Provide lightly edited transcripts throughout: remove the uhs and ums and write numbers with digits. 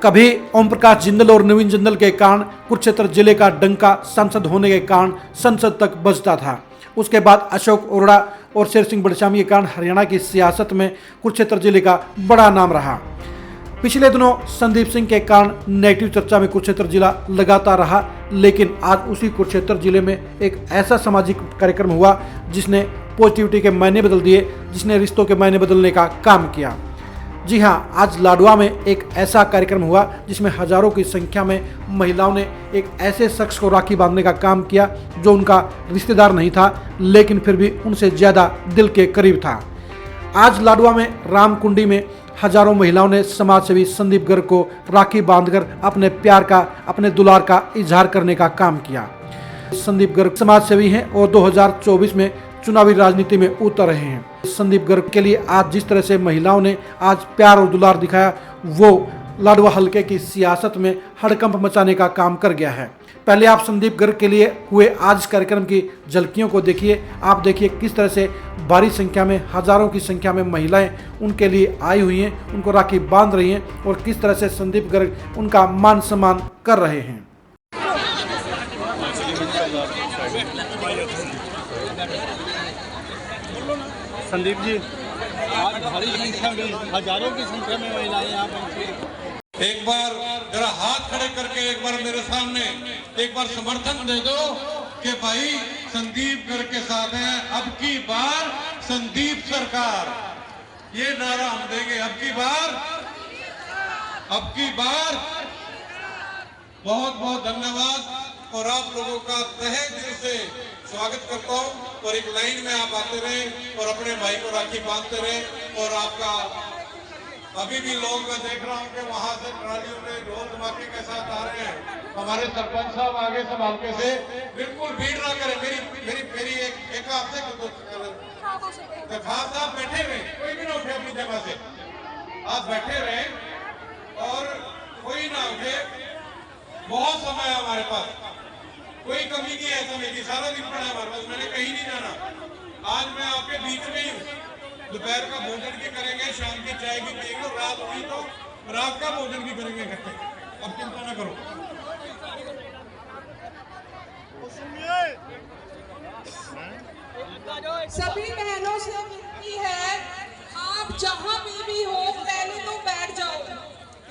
कभी ओम प्रकाश जिंदल और नवीन जिंदल के कारण कुरुक्षेत्र जिले का डंका सांसद होने के कारण संसद तक बजता था। उसके बाद अशोक अरोड़ा और शेर सिंह बड़शामी के कारण हरियाणा की सियासत में कुरुक्षेत्र जिले का बड़ा नाम रहा। पिछले दिनों संदीप सिंह के कारण नेगेटिव चर्चा में कुरुक्षेत्र जिला लगातार रहा, लेकिन आज उसी कुरुक्षेत्र जिले में एक ऐसा सामाजिक कार्यक्रम हुआ जिसने पॉजिटिविटी के मायने बदल दिए, जिसने रिश्तों के मायने बदलने का काम किया। जी हाँ, आज लाडवा में एक ऐसा कार्यक्रम हुआ जिसमें हजारों की संख्या में महिलाओं ने एक ऐसे शख्स को राखी बांधने का काम किया जो उनका रिश्तेदार नहीं था, लेकिन फिर भी उनसे ज़्यादा दिल के करीब था। आज लाडवा में रामकुंडी में हजारों महिलाओं ने समाजसेवी संदीप गर्ग को राखी बांधकर अपने प्यार का, अपने दुलार का इजहार करने का काम किया। संदीप गर्ग समाजसेवी हैं और 2024 में चुनावी राजनीति में उतर रहे हैं। संदीप गर्ग के लिए आज जिस तरह से महिलाओं ने आज प्यार और दुलार दिखाया, वो लाडवा हलके की सियासत में हड़कंप मचाने का काम कर गया है। पहले आप संदीप गर्ग के लिए हुए आज कार्यक्रम की झलकियों को देखिए। आप देखिए किस तरह से भारी संख्या में, हजारों की संख्या में महिलाएं उनके लिए आई हुई हैं, उनको राखी बांध रही हैं और किस तरह से संदीप गर्ग उनका मान सम्मान कर रहे हैं। संदीप जी, आज भारी संख्या में, हजारों की संख्या में महिलाएं यहाँ पहुंची। एक बार जरा हाथ खड़े करके एक बार मेरे सामने एक बार समर्थन दे दो कि भाई संदीप गर्ग के साथ हैं। अब की बार संदीप सरकार, ये नारा हम देंगे। अब की बार बहुत बहुत धन्यवाद और आप लोगों का तहे दिल से स्वागत करता हूं। और एक लाइन में आप आते रहे और अपने भाई को राखी बांधते रहे। और आपका अभी भी लोग, मैं देख रहा हूं कि वहां से ट्रालियों में ढोल धमाके के साथ आ रहे हैं। हमारे सरपंच साहब आगे संभाल के से बिल्कुल भीड़ ना करें। मेरी एक आपसे खास आप बैठे रहे, कोई भी ना उठे अपनी जगह से, आप बैठे रहे और कोई ना उठे। बहुत समय है हमारे पास, कोई कमी नहीं है समय की, सारा दिन पड़ा है हमारे पास। मैंने कहीं नहीं जाना। आज मैं आपके बीच में ही हूँ। दोपहर का भोजन भी करेंगे, शाम की चाय भी पिएंगे, रात हुई तो रात का भोजन भी करेंगे इकट्ठे। अब चिंता न करो। सभी बहनों से विनती है, आप जहाँ भी हो पहले तो बैठ जाओ,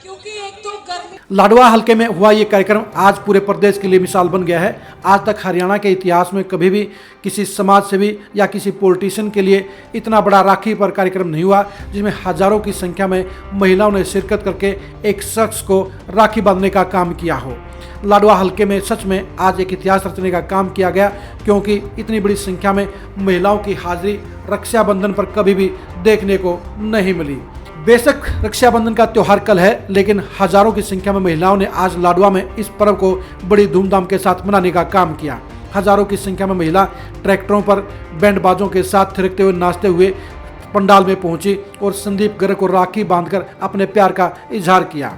क्योंकि एक तो गर्मी। लाडवा हलके में हुआ ये कार्यक्रम आज पूरे प्रदेश के लिए मिसाल बन गया है। आज तक हरियाणा के इतिहास में कभी भी किसी समाज सेवी या किसी पॉलिटिशियन के लिए इतना बड़ा राखी पर कार्यक्रम नहीं हुआ जिसमें हजारों की संख्या में महिलाओं ने शिरकत करके एक शख्स को राखी बांधने का काम किया हो। लाडवा हलके में सच में आज एक इतिहास रचने का काम किया गया, क्योंकि इतनी बड़ी संख्या में महिलाओं की हाजिरी रक्षाबंधन पर कभी भी देखने को नहीं मिली। बेशक रक्षाबंधन का त्यौहार कल है, लेकिन हजारों की संख्या में महिलाओं ने आज लाडवा में इस पर्व को बड़ी धूमधाम के साथ मनाने का काम किया। हजारों की संख्या में महिला ट्रैक्टरों पर बैंड बाजों के साथ थिरकते हुए, नाचते हुए पंडाल में पहुंची और संदीप गर्ग को राखी बांधकर अपने प्यार का इजहार किया।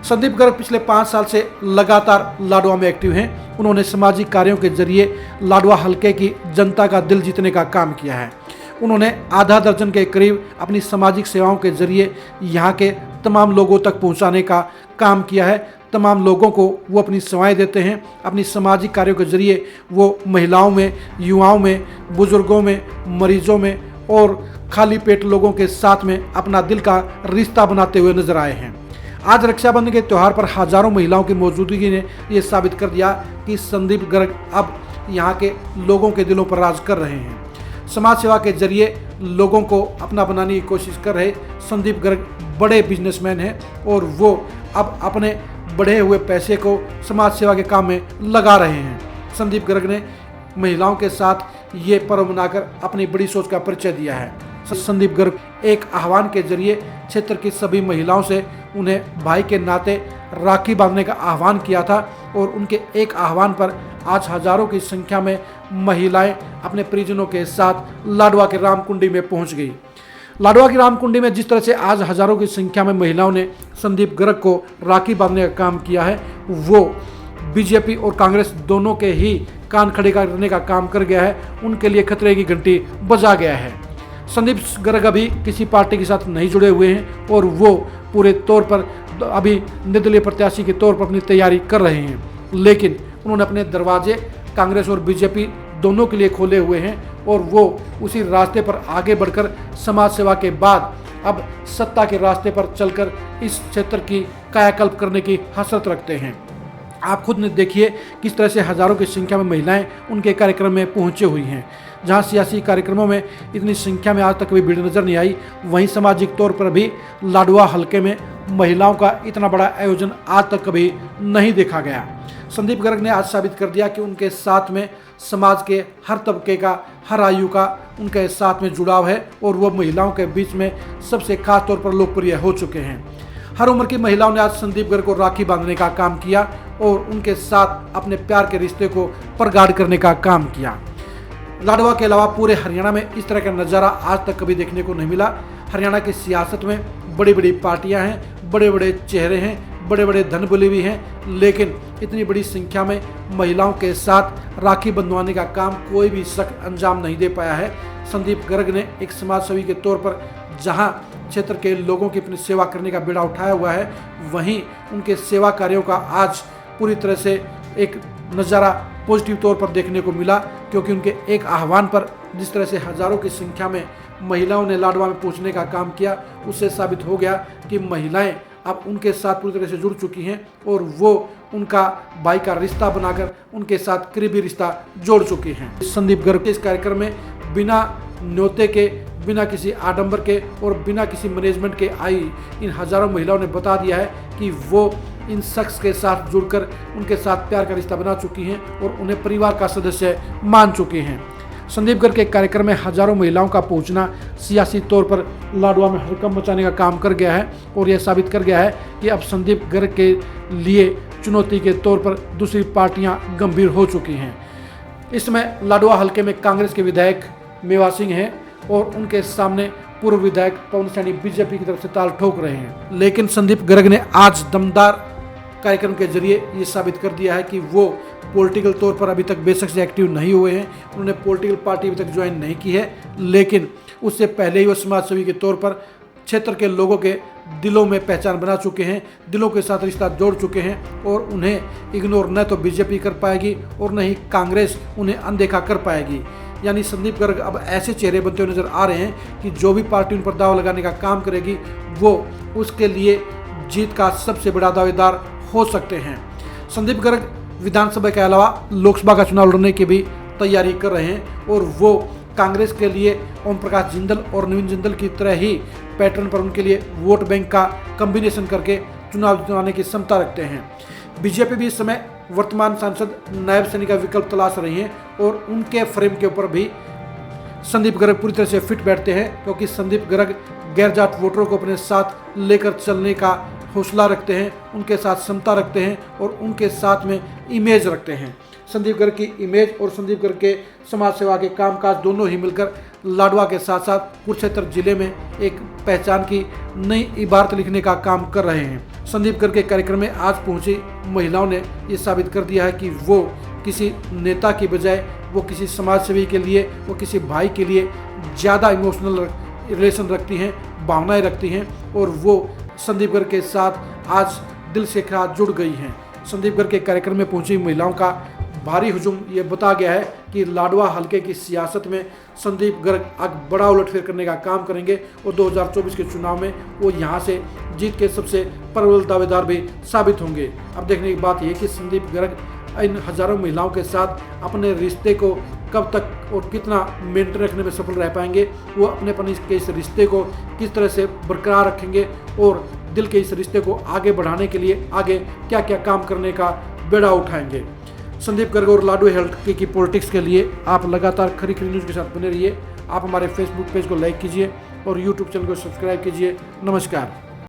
संदीप गर्ग पिछले 5 साल से लगातार लाडवा में एक्टिव हैं। उन्होंने सामाजिक कार्यों के जरिए लाडवा हलके की जनता का दिल जीतने का काम किया है। उन्होंने आधा दर्जन के करीब अपनी सामाजिक सेवाओं के जरिए यहाँ के तमाम लोगों तक पहुँचाने का काम किया है। तमाम लोगों को वो अपनी सेवाएं देते हैं। अपनी सामाजिक कार्यों के जरिए वो महिलाओं में, युवाओं में, बुजुर्गों में, मरीजों में और खाली पेट लोगों के साथ में अपना दिल का रिश्ता बनाते हुए नजर आए हैं। आज रक्षाबंधन के त्यौहार पर हजारों महिलाओं की मौजूदगी ने ये साबित कर दिया कि संदीप गर्ग अब यहाँ के लोगों के दिलों पर राज कर रहे हैं। समाज सेवा के जरिए लोगों को अपना बनाने की कोशिश कर रहे संदीप गर्ग बड़े बिजनेसमैन हैं और वो अब अपने बढ़े हुए पैसे को समाज सेवा के काम में लगा रहे हैं। संदीप गर्ग ने महिलाओं के साथ ये पर्व मनाकर अपनी बड़ी सोच का परिचय दिया है। संदीप गर्ग एक आह्वान के जरिए क्षेत्र की सभी महिलाओं से उन्हें भाई के नाते राखी बांधने का आह्वान किया था और उनके एक आह्वान पर आज हजारों की संख्या में महिलाएं अपने परिजनों के साथ लाडवा के रामकुंडी में पहुंच गई। लाडवा की रामकुंडी में जिस तरह से आज हजारों की संख्या में महिलाओं ने संदीप गर्ग को राखी बांधने का काम किया है, वो बीजेपी और कांग्रेस दोनों के ही कान खड़े करने का काम कर गया है। उनके लिए खतरे की घंटी बजा गया है। संदीप गर्ग अभी किसी पार्टी के साथ नहीं जुड़े हुए हैं और वो पूरे तौर पर अभी निर्दलीय प्रत्याशी के तौर पर अपनी तैयारी कर रहे हैं, लेकिन उन्होंने अपने दरवाजे कांग्रेस और बीजेपी दोनों के लिए खोले हुए हैं और वो उसी रास्ते पर आगे बढ़कर समाज सेवा के बाद अब सत्ता के रास्ते पर चलकर इस क्षेत्र की कायाकल्प करने की हसरत रखते हैं। आप खुद ने देखिए किस तरह से हजारों की संख्या में महिलाएं उनके कार्यक्रम में पहुंचे हुई हैं। जहां सियासी कार्यक्रमों में इतनी संख्या में आज तक कभी भीड़ नजर नहीं आई, वहीं सामाजिक तौर पर भी लाडवा हलके में महिलाओं का इतना बड़ा आयोजन आज तक कभी नहीं देखा गया। संदीप गर्ग ने आज साबित कर दिया कि उनके साथ में समाज के हर तबके का, हर आयु का उनके साथ में जुड़ाव है और वो महिलाओं के बीच में सबसे खास तौर पर लोकप्रिय हो चुके हैं। हर उम्र की महिलाओं ने आज संदीप गर्ग को राखी बांधने का काम किया और उनके साथ अपने प्यार के रिश्ते को प्रगाढ़ करने का काम किया। लाडवा के अलावा पूरे हरियाणा में इस तरह का नज़ारा आज तक कभी देखने को नहीं मिला। हरियाणा की सियासत में बड़ी बड़ी पार्टियां हैं, बड़े बड़े चेहरे हैं, बड़े बड़े धनबली भी हैं, लेकिन इतनी बड़ी संख्या में महिलाओं के साथ राखी बंधवाने का काम कोई भी शख्स अंजाम नहीं दे पाया है। संदीप गर्ग ने एक समाज सेवी के तौर पर जहां क्षेत्र के लोगों की अपनी सेवा करने का बीड़ा उठाया हुआ है, वहीं उनके सेवा कार्यों का आज पूरी तरह से एक नज़ारा पॉजिटिव तौर पर देखने को मिला, क्योंकि उनके एक आह्वान पर जिस तरह से हजारों की संख्या में महिलाओं ने लाडवा में पहुंचने का काम किया, उससे साबित हो गया कि महिलाएं अब उनके साथ पूरी तरह से जुड़ चुकी हैं और वो उनका भाई का रिश्ता बनाकर उनके साथ करीबी रिश्ता जोड़ चुकी हैं। संदीप गर्ग के इस कार्यक्रम में बिना न्योते के, बिना किसी आडंबर के और बिना किसी मैनेजमेंट के आई इन हजारों महिलाओं ने बता दिया है कि वो इन शख्स के साथ जुड़कर उनके साथ प्यार का रिश्ता बना चुकी हैं और उन्हें परिवार का सदस्य मान चुकी हैं। संदीप गर्ग के कार्यक्रम में हजारों महिलाओं का पहुंचना सियासी तौर पर लाडवा में हड़कंप मचाने का काम कर गया है और यह साबित कर गया है कि अब संदीप गर्ग के लिए चुनौती के तौर पर दूसरी पार्टियां गंभीर हो चुकी हैं। इस समय लाडवा हलके में कांग्रेस के विधायक मेवा सिंह हैं और उनके सामने पूर्व विधायक पवन सैनी बीजेपी की तरफ से ताल ठोक रहे हैं, लेकिन संदीप गर्ग ने आज दमदार कार्यक्रम के जरिए ये साबित कर दिया है कि वो पॉलिटिकल तौर पर अभी तक बेशक से एक्टिव नहीं हुए हैं। उन्होंने पॉलिटिकल पार्टी अभी तक ज्वाइन नहीं की है, लेकिन उससे पहले ही वो समाज सेवी के तौर पर क्षेत्र के लोगों के दिलों में पहचान बना चुके हैं, दिलों के साथ रिश्ता जोड़ चुके हैं और उन्हें इग्नोर न तो बीजेपी कर पाएगी और न ही कांग्रेस उन्हें अनदेखा कर पाएगी। यानी संदीप गर्ग अब ऐसे चेहरे बनते हुए नजर आ रहे हैं कि जो भी पार्टी उन पर दाव लगाने का काम करेगी वो उसके लिए जीत का सबसे बड़ा दावेदार हो सकते हैं। संदीप गर्ग विधानसभा के अलावा लोकसभा का चुनाव लड़ने की भी तैयारी कर रहे हैं और वो कांग्रेस के लिए ओम प्रकाश जिंदल और नवीन जिंदल की तरह ही पैटर्न पर उनके लिए वोट बैंक का कॉम्बिनेशन करके चुनाव जितवाने की क्षमता रखते हैं। बीजेपी भी इस समय वर्तमान सांसद नायब सैनी का विकल्प तलाश रही है और उनके फ्रेम के ऊपर भी संदीप गर्ग पूरी तरह से फिट बैठते हैं, क्योंकि संदीप गर्ग गैरजात वोटरों को अपने साथ लेकर चलने का हौसला रखते हैं, उनके साथ क्षमता रखते हैं और उनके साथ में इमेज रखते हैं। संदीप गर्ग की इमेज और संदीप गर्ग के समाज सेवा के कामकाज दोनों ही मिलकर लाडवा के साथ साथ कुरुक्षेत्र जिले में एक पहचान की नई इबारत लिखने का काम कर रहे हैं। संदीप गर्ग के कार्यक्रम में आज पहुंची महिलाओं ने ये साबित कर दिया है कि वो किसी नेता की बजाय वो किसी समाज सेवी के लिए, वो किसी भाई के लिए ज़्यादा इमोशनल रिलेशन रखती हैं, भावनाएं रखती हैं और वो संदीप गर्ग के साथ आज दिल से साथ जुड़ गई हैं। संदीप गर्ग के कार्यक्रम में पहुंची महिलाओं का भारी हुजूम ये बता गया है कि लाडवा हलके की सियासत में संदीप गर्ग अब बड़ा उलटफेर करने का काम करेंगे और 2024 के चुनाव में वो यहाँ से जीत के सबसे प्रबल दावेदार भी साबित होंगे। अब देखने की बात यह कि संदीप गर्ग इन हजारों महिलाओं के साथ अपने रिश्ते को कब तक और कितना मेंटेन रखने में सफल रह पाएंगे, वो अपने के इस रिश्ते को किस तरह से बरकरार रखेंगे और दिल के इस रिश्ते को आगे बढ़ाने के लिए आगे क्या क्या काम करने का बेड़ा उठाएंगे। संदीप गर्ग और लाडवा हलके की पॉलिटिक्स के लिए आप लगातार खरी न्यूज़ के साथ बने रहिए। आप हमारे फेसबुक पेज को लाइक कीजिए और यूट्यूब चैनल को सब्सक्राइब कीजिए। नमस्कार।